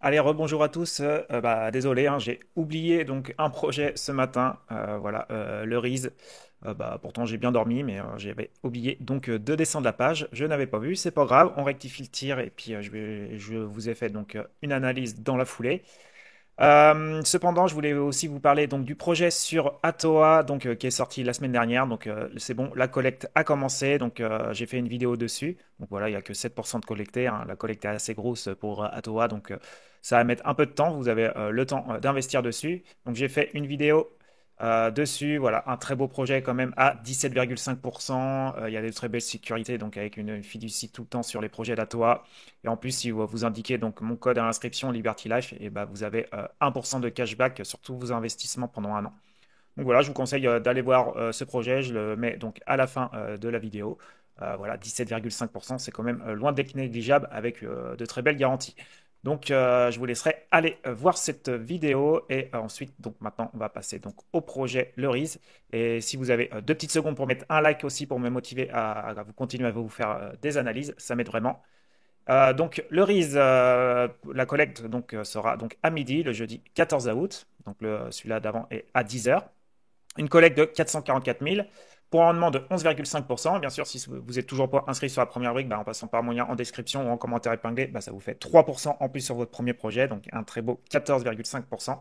Allez, rebonjour à tous. Désolé, hein, j'ai oublié donc un projet ce matin. Voilà, le RIS. Pourtant, j'ai bien dormi, mais j'avais oublié donc de descendre la page. Je n'avais pas vu, c'est pas grave. On rectifie le tir et puis je vous ai fait donc une analyse dans la foulée. Cependant, je voulais aussi vous parler donc du projet sur Atoa, donc qui est sorti la semaine dernière. Donc c'est bon, la collecte a commencé. Donc j'ai fait une vidéo dessus. Donc voilà, il n'y a que 7% de collecté, hein. La collecte est assez grosse pour Atoa, donc ça va mettre un peu de temps. Vous avez le temps d'investir dessus. Donc j'ai fait une vidéo dessus. Voilà, un très beau projet quand même à 17,5%. Il y a des très belles sécurités, donc avec une fiducie tout le temps sur les projets d'Atoa. Et en plus, si vous indiquez donc mon code à l'inscription Liberty Life, et bah, vous avez 1% de cashback sur tous vos investissements pendant un an. Donc voilà, je vous conseille d'aller voir ce projet. Je le mets donc à la fin de la vidéo. Voilà, 17,5%, c'est quand même loin d'être négligeable avec de très belles garanties. Donc je vous laisserai aller voir cette vidéo et ensuite donc maintenant on va passer donc au projet Le Riz. Et si vous avez 2 petites secondes pour mettre un like aussi pour me motiver à vous continuer à vous faire des analyses, ça m'aide vraiment. Donc le RIS, la collecte donc, sera donc à midi le jeudi 14 août. Donc celui-là d'avant est à 10 heures. Une collecte de 444 000 pour un rendement de 11,5%. Bien sûr, si vous n'êtes toujours pas inscrit sur la première brique, en passant par moyen en description ou en commentaire épinglé, ça vous fait 3% en plus sur votre premier projet, donc un très beau 14,5%.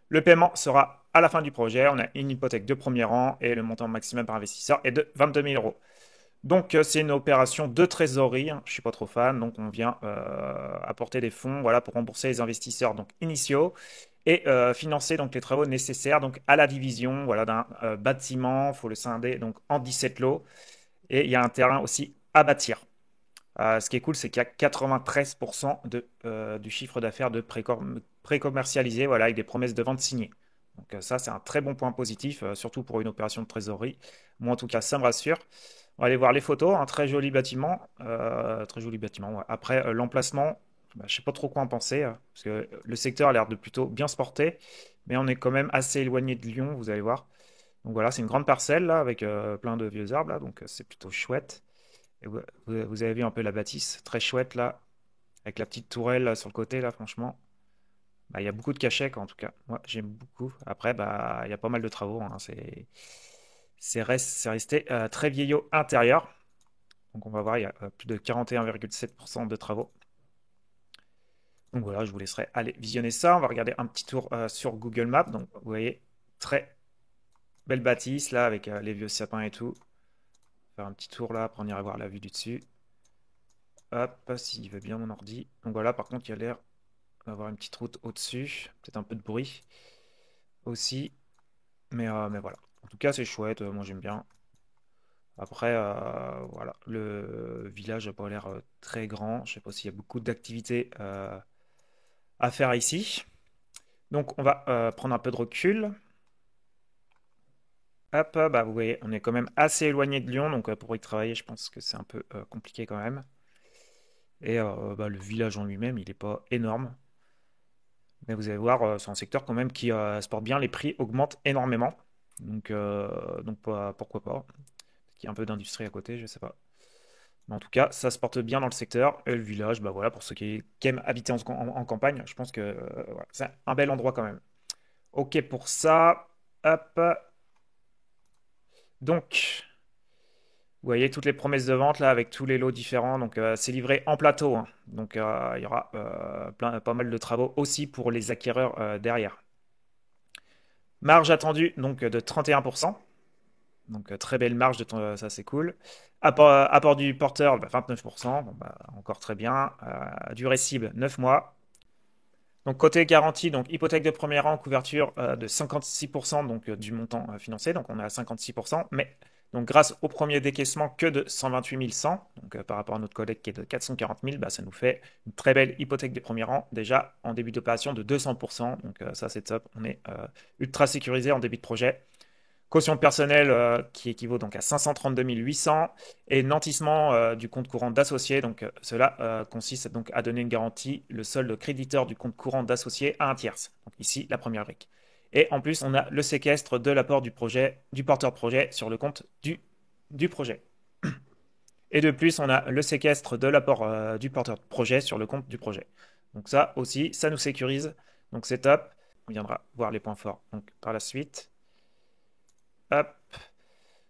Le paiement sera à la fin du projet. On a une hypothèque de premier rang et le montant maximum par investisseur est de 22 000 euros. Donc c'est une opération de trésorerie, hein. Je ne suis pas trop fan, donc on vient apporter des fonds, voilà, pour rembourser les investisseurs donc initiaux et financer donc les travaux nécessaires donc à la division, voilà, d'un bâtiment. Il faut le scinder donc en 17 lots et il y a un terrain aussi à bâtir. Ce qui est cool, c'est qu'il y a 93% du chiffre d'affaires de pré-commercialisé, voilà, avec des promesses de vente signées. Donc ça, c'est un très bon point positif, surtout pour une opération de trésorerie. Moi, en tout cas, ça me rassure. On va aller voir les photos. Un très joli bâtiment. Très joli bâtiment, ouais. Après, l'emplacement, je ne sais pas trop quoi en penser, parce que le secteur a l'air de plutôt bien se porter, mais on est quand même assez éloigné de Lyon, vous allez voir. Donc voilà, c'est une grande parcelle là, avec plein de vieux arbres là, donc c'est plutôt chouette. Et vous avez vu un peu la bâtisse, très chouette là, avec la petite tourelle là, sur le côté là, franchement. Il y a beaucoup de cachets quoi, en tout cas. Moi, j'aime beaucoup. Après, il y a pas mal de travaux, hein. C'est resté très vieillot intérieur. Donc on va voir, il y a plus de 41,7% de travaux. Donc voilà, je vous laisserai aller visionner ça. On va regarder un petit tour sur Google Maps. Donc vous voyez, très belle bâtisse là, avec les vieux sapins et tout. Faire un petit tour là, après on ira voir la vue du dessus. Hop, s'il veut bien mon ordi. Donc voilà, par contre, il y a l'air d'avoir une petite route au-dessus. Peut-être un peu de bruit aussi. Mais voilà. En tout cas, c'est chouette. Moi, j'aime bien. Après, voilà. Le village n'a pas l'air très grand. Je sais pas s'il y a beaucoup d'activités à faire ici. Donc, on va prendre un peu de recul. Hop, vous voyez, on est quand même assez éloigné de Lyon. Donc, pour y travailler, je pense que c'est un peu compliqué quand même. Et le village en lui-même, il n'est pas énorme. Mais vous allez voir, c'est un secteur quand même qui se porte bien. Les prix augmentent énormément. Donc pourquoi pas. Il y a un peu d'industrie à côté, je sais pas. Mais en tout cas, ça se porte bien dans le secteur. Et le village, voilà, pour ceux qui aiment habiter en campagne, je pense que voilà, c'est un bel endroit quand même. Ok pour ça. Hop. Donc, vous voyez toutes les promesses de vente là avec tous les lots différents. Donc, c'est livré en plateau, hein. Donc, il y aura pas mal de travaux aussi pour les acquéreurs derrière. Marge attendue donc de 31%. Donc très belle marge, ça c'est cool. Apport du porteur, 29%, bon, encore très bien. Durée cible, 9 mois. Donc côté garantie, donc hypothèque de premier rang, couverture de 56% donc, du montant financé, donc on est à 56%, mais donc grâce au premier décaissement que de 128 100, donc par rapport à notre collègue qui est de 440 000, ça nous fait une très belle hypothèque de premier rang, déjà en début d'opération de 200%, donc ça c'est top, on est ultra sécurisé en début de projet. Caution personnelle qui équivaut donc à 532 800 et nantissement du compte courant d'associé. Donc cela consiste donc à donner une garantie, le solde créditeur du compte courant d'associé à un tierce. Donc ici la première brique. Et en plus on a le séquestre de l'apport du projet, du porteur de projet sur le compte du projet. Et de plus on a le séquestre de l'apport du porteur de projet sur le compte du projet. Donc ça aussi, ça nous sécurise. Donc c'est top. On viendra voir les points forts donc, par la suite. Hop.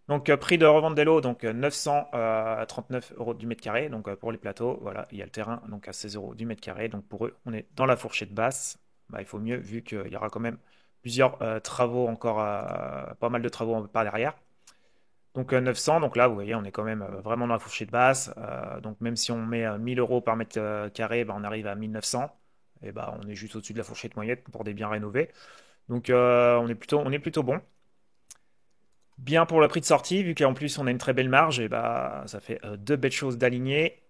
Donc prix de revente des lots, donc 939 euros du mètre carré. Donc pour les plateaux, voilà, il y a le terrain donc à 16 euros du mètre carré. Donc pour eux, on est dans la fourchette basse. Bah, il faut mieux vu qu'il y aura quand même plusieurs travaux encore, pas mal de travaux par derrière. Donc 900, donc là vous voyez on est quand même vraiment dans la fourchette basse. Donc même si on met 1000 euros par mètre carré, bah, on arrive à 1900. Et bah on est juste au-dessus de la fourchette moyenne pour des biens rénovés. Donc on est plutôt bon. Bien pour le prix de sortie, vu qu'en plus on a une très belle marge, et bah ça fait deux belles choses d'aligner.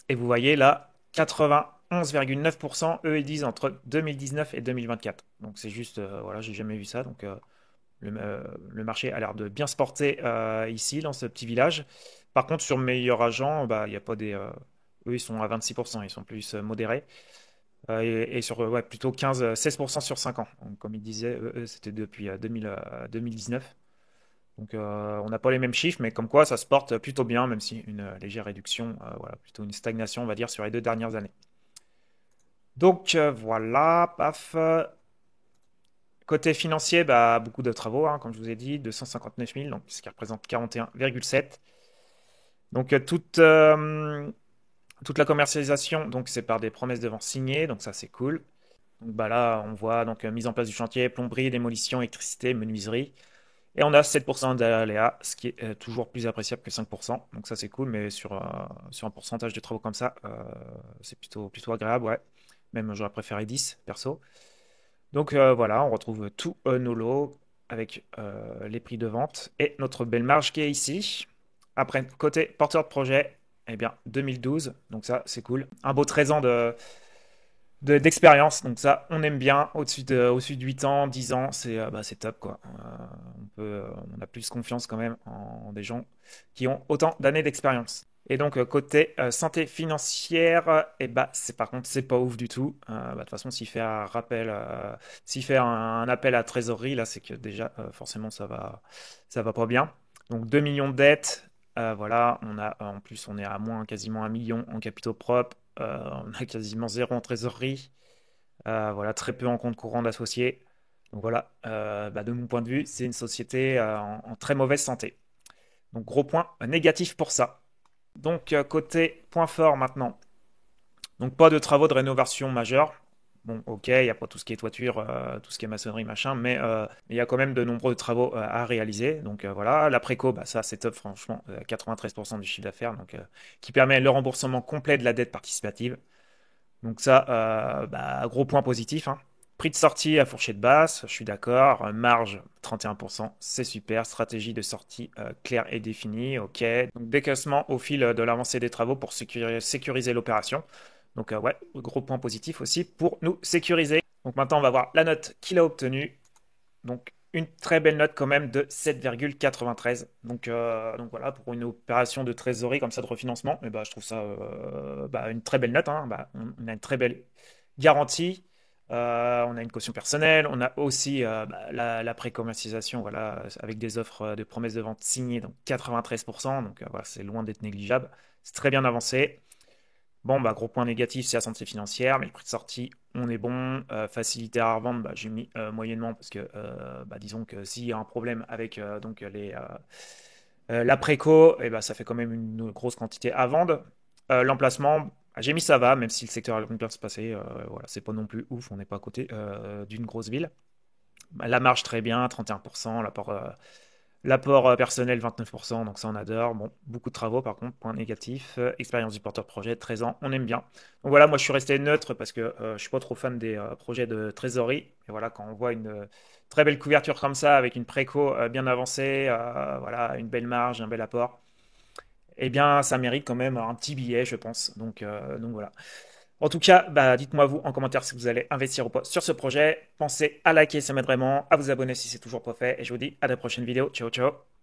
Et vous voyez là, 91,9%, eux ils disent entre 2019 et 2024. Donc c'est juste, voilà, j'ai jamais vu ça. Donc le marché a l'air de bien se porter ici, dans ce petit village. Par contre, sur meilleur agent, bah, il y a pas des. Eux, ils sont à 26%, ils sont plus modérés. Et sur ouais, plutôt 16% sur 5 ans. Donc, comme ils disaient, eux, c'était depuis 2019. Donc on n'a pas les mêmes chiffres, mais comme quoi ça se porte plutôt bien, même si une légère réduction, voilà, plutôt une stagnation, on va dire, sur les 2 dernières années. Donc voilà, paf. Côté financier, bah, beaucoup de travaux, hein, comme je vous ai dit, 259 000, donc, ce qui représente 41,7. Donc toute la commercialisation, donc c'est par des promesses de vente signées, donc ça c'est cool. Donc bah là, on voit donc mise en place du chantier, plomberie, démolition, électricité, menuiserie. Et on a 7% d'aléa, ce qui est toujours plus appréciable que 5%. Donc ça c'est cool, mais sur un pourcentage de travaux comme ça, c'est plutôt agréable, ouais. Même j'aurais préféré 10, perso. Donc voilà, on retrouve tous nos lots avec les prix de vente et notre belle marge qui est ici. Après, côté porteur de projet, eh bien 2012, donc ça c'est cool. Un beau 13 ans d'expérience, donc ça on aime bien. Au-dessus de 8 ans, 10 ans, c'est top quoi. On a plus confiance quand même en des gens qui ont autant d'années d'expérience. Et donc côté santé financière, et bah c'est par contre c'est pas ouf du tout. Bah, de toute façon s'il fait un appel à trésorerie là, c'est que déjà forcément ça va pas bien. Donc 2 millions de dettes, voilà, en plus on est à moins quasiment 1 million en capitaux propres, on a quasiment zéro en trésorerie, voilà très peu en compte courant d'associés. Donc voilà, bah, de mon point de vue, c'est une société en très mauvaise santé. Donc gros point négatif pour ça. Donc, côté point fort maintenant. Donc, pas de travaux de rénovation majeurs. Bon, ok, il n'y a pas tout ce qui est toiture, tout ce qui est maçonnerie, machin, mais il y a quand même de nombreux travaux à réaliser. Donc, voilà, la préco, bah, ça, c'est top, franchement, 93% du chiffre d'affaires, donc, qui permet le remboursement complet de la dette participative. Donc, ça, bah, gros point positif, hein. Prix de sortie à fourchette basse, je suis d'accord. Marge 31%, c'est super. Stratégie de sortie claire et définie, ok. Donc décaissement au fil de l'avancée des travaux pour sécuriser l'opération. Donc ouais, gros point positif aussi pour nous sécuriser. Donc maintenant on va voir la note qu'il a obtenue. Donc une très belle note quand même de 7,93. Donc voilà, pour une opération de trésorerie comme ça de refinancement, et bah, je trouve ça bah, une très belle note, hein. Bah, on a une très belle garantie. On a une caution personnelle, on a aussi bah, la pré-commercialisation, voilà, avec des offres de promesses de vente signées, donc 93%, donc voilà, c'est loin d'être négligeable, c'est très bien avancé. Bon, bah, gros point négatif, c'est la santé financière, mais le prix de sortie, on est bon. Facilité à revendre, bah, j'ai mis moyennement parce que, bah, disons que s'il y a un problème avec donc la préco, et bah, ça fait quand même une grosse quantité à vendre. L'emplacement, bah, j'ai mis ça va, même si le secteur est bien se passer. Voilà, c'est pas non plus ouf, on n'est pas à côté d'une grosse ville. Bah, la marge très bien, 31%, l'apport personnel 29%, donc ça on adore. Bon, beaucoup de travaux par contre, point négatif. Expérience du porteur de projet, 13 ans, on aime bien. Donc voilà, moi je suis resté neutre parce que je suis pas trop fan des projets de trésorerie. Et voilà, quand on voit une très belle couverture comme ça, avec une préco bien avancée, voilà, une belle marge, un bel apport, eh bien ça mérite quand même un petit billet, je pense. Donc voilà. En tout cas, bah, dites-moi vous en commentaire si vous allez investir ou pas sur ce projet. Pensez à liker, ça m'aide vraiment, à vous abonner si c'est toujours pas fait. Et je vous dis à la prochaine vidéo. Ciao, ciao.